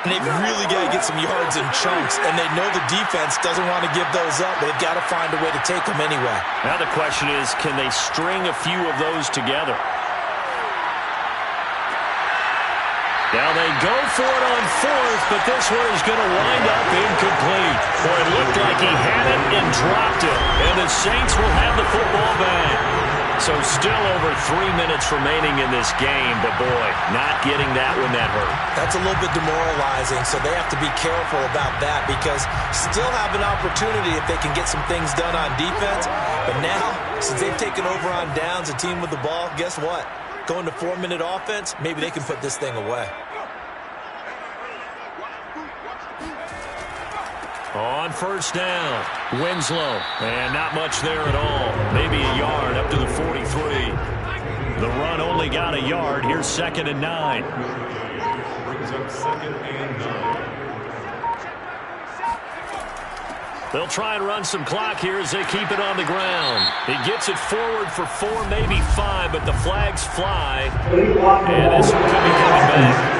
and they've really got to get some yards in chunks, and they know the defense doesn't want to give those up, but they've got to find a way to take them anyway. Now the question is, can they string a few of those together? Now they go for it on 4th, but this one is going to wind up incomplete. Boy, it looked like he had it and dropped it, and the Saints will have the football back. So still over 3 minutes remaining in this game, but boy, not getting that when that hurt. That's a little bit demoralizing, so they have to be careful about that because still have an opportunity if they can get some things done on defense. But now, since they've taken over on downs, a team with the ball, guess what? Going to 4-minute offense, maybe they can put this thing away. On 1st down, Winslow, and not much there at all. Maybe a yard up to the 43. The run only got a yard. Here's 2nd and 9. Brings up 2nd and 9. They'll try and run some clock here as they keep it on the ground. He gets it forward for 4, maybe 5, but the flags fly. And this one could be coming back.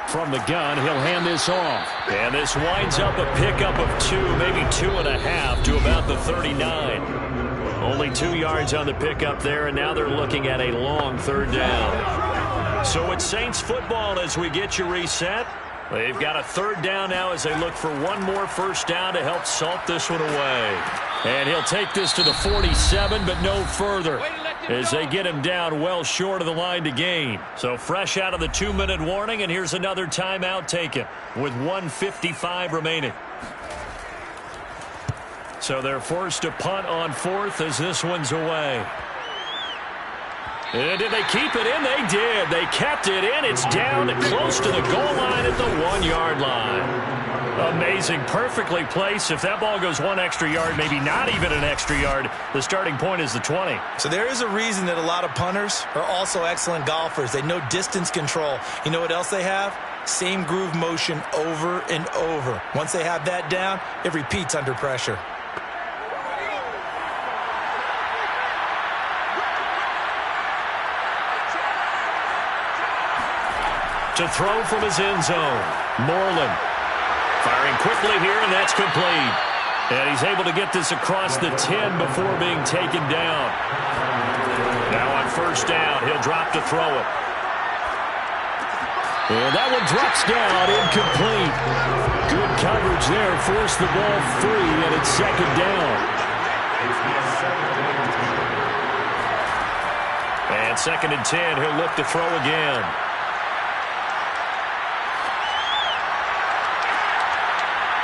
From the gun, he'll hand this off. And this winds up a pickup of 2, maybe 2.5 to about the 39. Only 2 yards on the pickup there, and now they're looking at a long 3rd down. So it's Saints football as we get you reset. They've got a 3rd down now as they look for one more 1st down to help salt this one away. And he'll take this to the 47, but no further, as they get him down well short of the line to gain. So fresh out of the 2-minute warning, and here's another timeout taken with 1:55 remaining. So they're forced to punt on 4th as this one's away. And did they keep it in? They did. They kept it in. It's down close to the goal line at the 1-yard line. Amazing. Perfectly placed. If that ball goes 1 extra yard, maybe not even an extra yard, the starting point is the 20. So there is a reason that a lot of punters are also excellent golfers. They know distance control. You know what else they have? Same groove motion over and over. Once they have that down, it repeats under pressure. To throw from his end zone, Moreland. Firing quickly here, and that's complete. And he's able to get this across the 10 before being taken down. Now on 1st down, he'll drop to throw it. And that one drops down, incomplete. Good coverage there, forced the ball free, and it's 2nd down. And 2nd and 10, he'll look to throw again.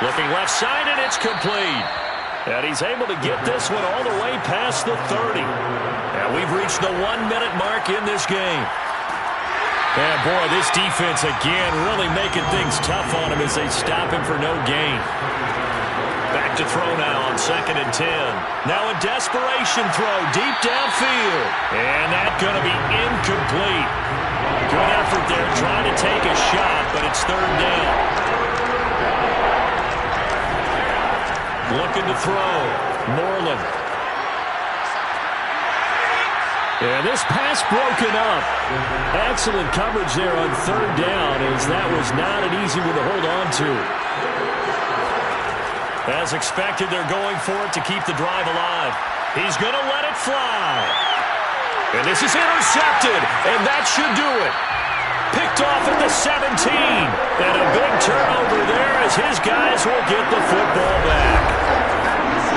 Looking left side, and it's complete. And he's able to get this one all the way past the 30. And we've reached the 1-minute mark in this game. And boy, this defense again really making things tough on him as they stop him for no gain. Back to throw now on 2nd and 10. Now a desperation throw deep downfield. And that's going to be incomplete. Good effort there trying to take a shot, but it's 3rd down. Looking to throw. Moreland. And this pass broken up. Excellent coverage there on 3rd down, as that was not an easy one to hold on to. As expected, they're going for it to keep the drive alive. He's going to let it fly. And this is intercepted, and that should do it. Picked off at the 17. And a big turnover there as his guys will get the football back.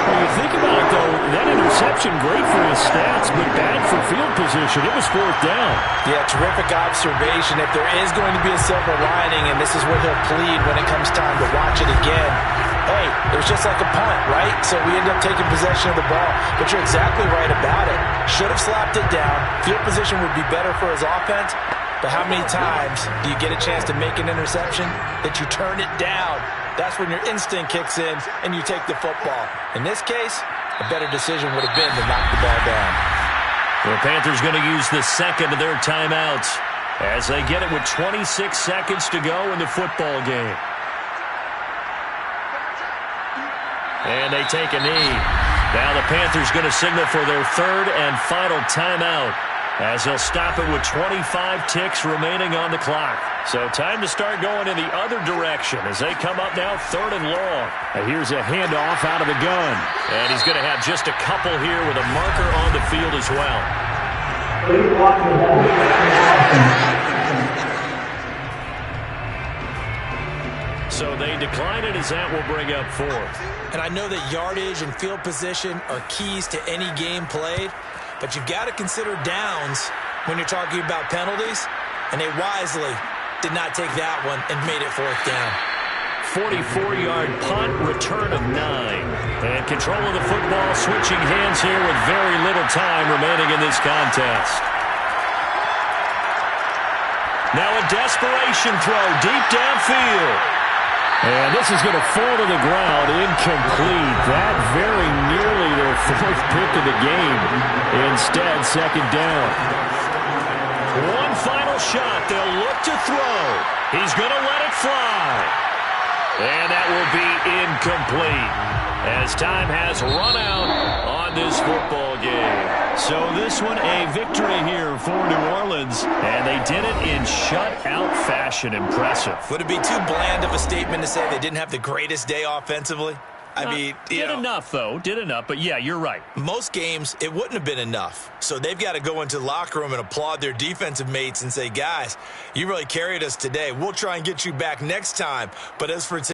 Well, you think about it, though, that interception, great for his stats, but bad for field position. It was 4th down. Yeah, terrific observation. If there is going to be a silver lining, and this is what he'll plead when it comes time to watch it again, hey, it was just like a punt, right? So we end up taking possession of the ball. But you're exactly right about it. Should have slapped it down. Field position would be better for his offense. But how many times do you get a chance to make an interception that you turn it down? That's when your instinct kicks in and you take the football. In this case, a better decision would have been to knock the ball down. The Panthers going to use the second of their timeouts as they get it with 26 seconds to go in the football game. And they take a knee. Now the Panthers going to signal for their third and final timeout as they'll stop it with 25 ticks remaining on the clock. So time to start going in the other direction as they come up now 3rd and long. And here's a handoff out of the gun. And he's going to have just a couple here with a marker on the field as well. So they decline it as that will bring up 4th. And I know that yardage and field position are keys to any game played, but you've got to consider downs when you're talking about penalties, and they wisely did not take that one and made it 4th down. 44-yard punt, return of 9. And control of the football, switching hands here with very little time remaining in this contest. Now a desperation throw deep downfield. And this is going to fall to the ground, incomplete. That very nearly their 4th pick of the game. Instead, 2nd down. One final shot. They'll look to throw. He's going to let it fly. And that will be incomplete as time has run out on this football game. So this one a victory here for New Orleans, and they did it in shutout fashion. Impressive. Would it be too bland of a statement to say they didn't have the greatest day offensively? I mean, did enough, though. Did enough. But, yeah, you're right. Most games, it wouldn't have been enough. So they've got to go into the locker room and applaud their defensive mates and say, guys, you really carried us today. We'll try and get you back next time. But as for